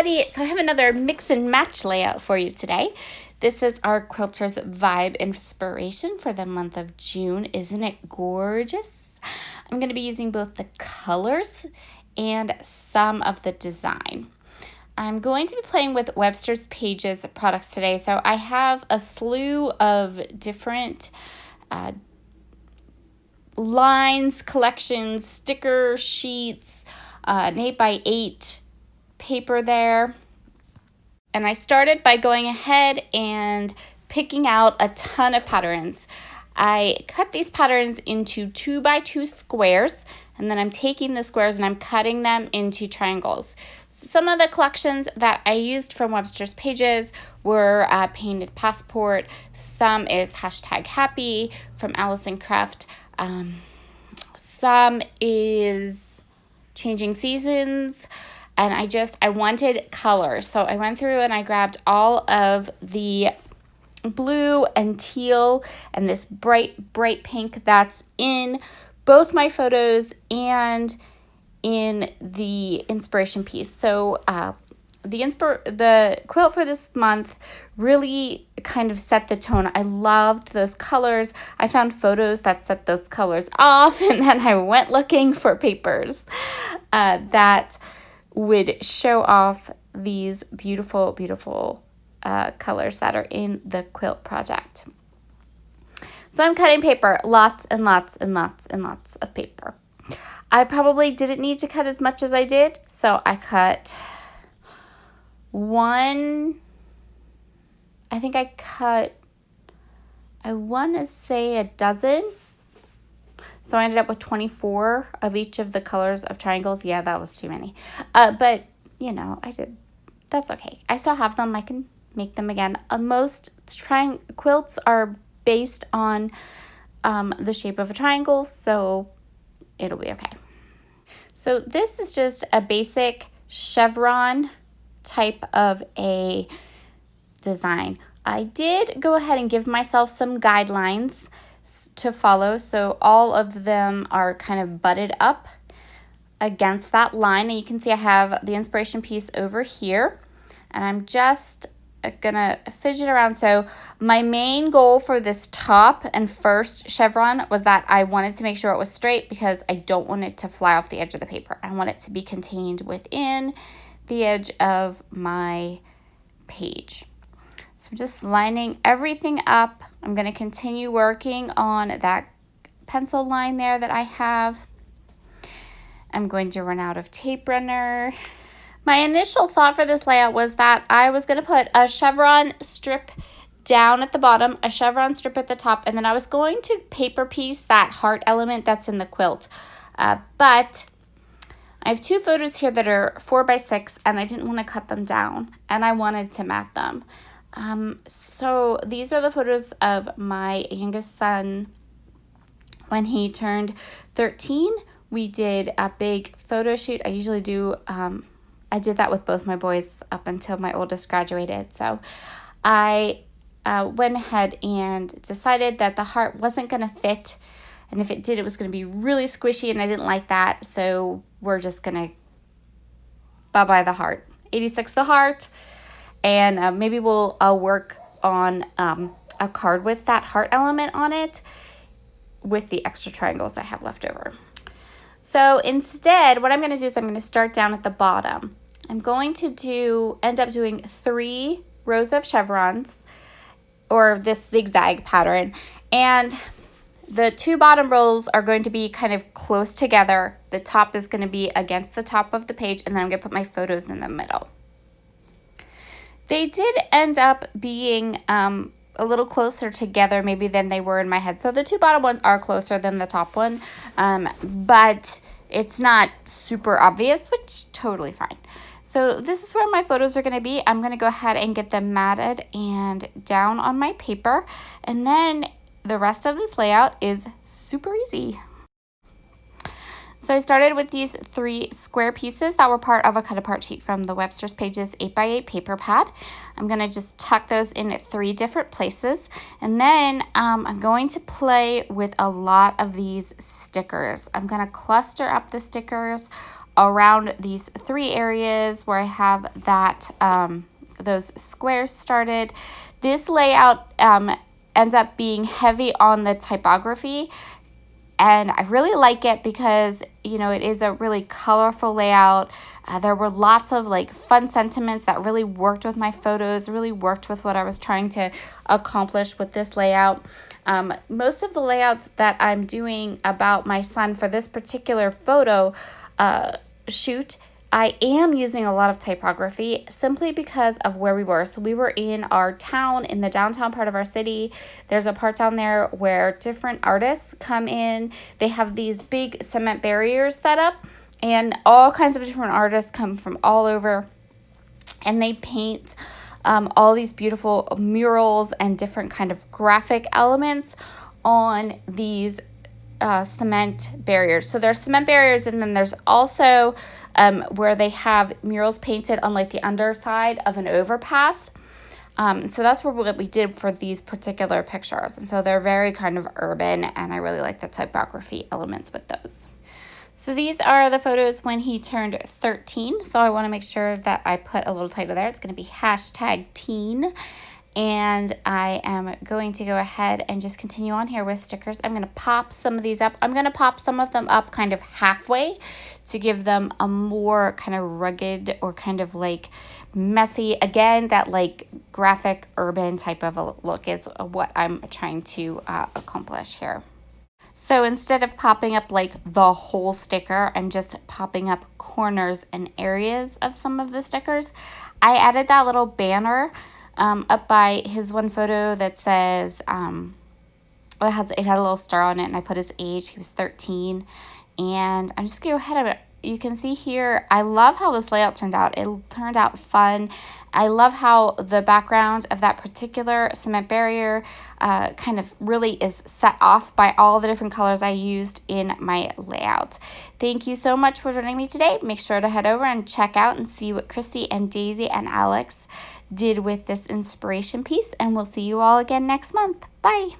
everybody. So I have another mix and match layout for you today. This is our Quilters Vibe inspiration for the month of June. Isn't it gorgeous? I'm going to be using both the colors and some of the design. I'm going to be playing with Webster's Pages products today. So I have a slew of different lines, collections, sticker sheets, an 8x8 paper there. And I started by going ahead and picking out a ton of patterns. I cut these patterns into 2x2 squares, and then I'm taking the squares and I'm cutting them into triangles. Some of the collections that I used from Webster's Pages were Painted Passport. Some is #happy from Allison Craft. Some is Changing Seasons. And I wanted color. So I went through and I grabbed all of the blue and teal and this bright pink that's in both my photos and in the inspiration piece. So the quilt for this month really kind of set the tone. I loved those colors. I found photos that set those colors off, and then I went looking for papers that would show off these beautiful colors that are in the quilt project. So I'm cutting paper, lots and lots of paper. I probably didn't need to cut as much as I did, so I cut I want to say a dozen. So I ended up with 24 of each of the colors of triangles. Yeah, that was too many. But, that's okay. I still have them. I can make them again. Most quilts are based on the shape of a triangle, so it'll be okay. So this is just a basic chevron type of a design. I did go ahead and give myself some guidelines to follow, so all of them are kind of butted up against that line, and you can see I have the inspiration piece over here, and I'm just gonna fidget around. So my main goal for this top and first chevron was that I wanted to make sure it was straight because I don't want it to fly off the edge of the paper. I want it to be contained within the edge of my page. So I'm just lining everything up. I'm going to continue working on that pencil line there that I have. I'm going to run out of tape runner. My initial thought for this layout was that I was going to put a chevron strip down at the bottom, a chevron strip at the top, and then I was going to paper piece that heart element that's in the quilt. But I have two photos here that are 4x6, and I didn't want to cut them down, and I wanted to mat them. So these are the photos of my youngest son when he turned 13. We did a big photo shoot. I usually do, I did that with both my boys up until my oldest graduated. So I went ahead and decided that the heart wasn't going to fit. And if it did, it was going to be really squishy, and I didn't like that. So we're just going to bye-bye the heart. 86 the heart. And maybe I'll work on a card with that heart element on it with the extra triangles I have left over. So instead, what I'm going to do is I'm going to start down at the bottom. I'm going to end up doing 3 rows of chevrons, or this zigzag pattern. And the 2 bottom rows are going to be kind of close together. The top is going to be against the top of the page, and then I'm going to put my photos in the middle. They did end up being a little closer together maybe than they were in my head. So the 2 bottom ones are closer than the top one, but it's not super obvious, which totally fine. So this is where my photos are going to be. I'm going to go ahead and get them matted and down on my paper, and then the rest of this layout is super easy. So I started with these 3 square pieces that were part of a cut apart sheet from the Webster's Pages 8x8 paper pad. I'm going to just tuck those in at 3 different places. And then I'm going to play with a lot of these stickers. I'm going to cluster up the stickers around these 3 areas where I have that those squares started. This layout ends up being heavy on the typography, and I really like it because, you know, it is a really colorful layout. There were lots of like fun sentiments that really worked with my photos, really worked with what I was trying to accomplish with this layout. Most of the layouts that I'm doing about my son for this particular photo shoot, I am using a lot of typography simply because of where we were. So we were in our town, in the downtown part of our city. There's a part down there where different artists come in. They have these big cement barriers set up, and all kinds of different artists come from all over, and they paint all these beautiful murals and different kind of graphic elements on these cement barriers. So there's cement barriers, and then there's also where they have murals painted on like the underside of an overpass. So that's what we did for these particular pictures. And so they're very kind of urban, and I really like the typography elements with those. So these are the photos when he turned 13. So I want to make sure that I put a little title there. It's going to be #teen. And I am going to go ahead and just continue on here with stickers. I'm going to pop some of these up. I'm going to pop some of them up kind of halfway to give them a more kind of rugged or kind of like messy, again, that like graphic urban type of a look is what I'm trying to accomplish here. So instead of popping up like the whole sticker, I'm just popping up corners and areas of some of the stickers. I added that little banner up by his one photo that says, it had a little star on it, and I put his age. He was 13. And I'm just going to go ahead of it. You can see here, I love how this layout turned out. It turned out fun. I love how the background of that particular cement barrier kind of really is set off by all the different colors I used in my layout. Thank you so much for joining me today. Make sure to head over and check out and see what Christy and Daisy and Alex did with this inspiration piece, and we'll see you all again next month. Bye.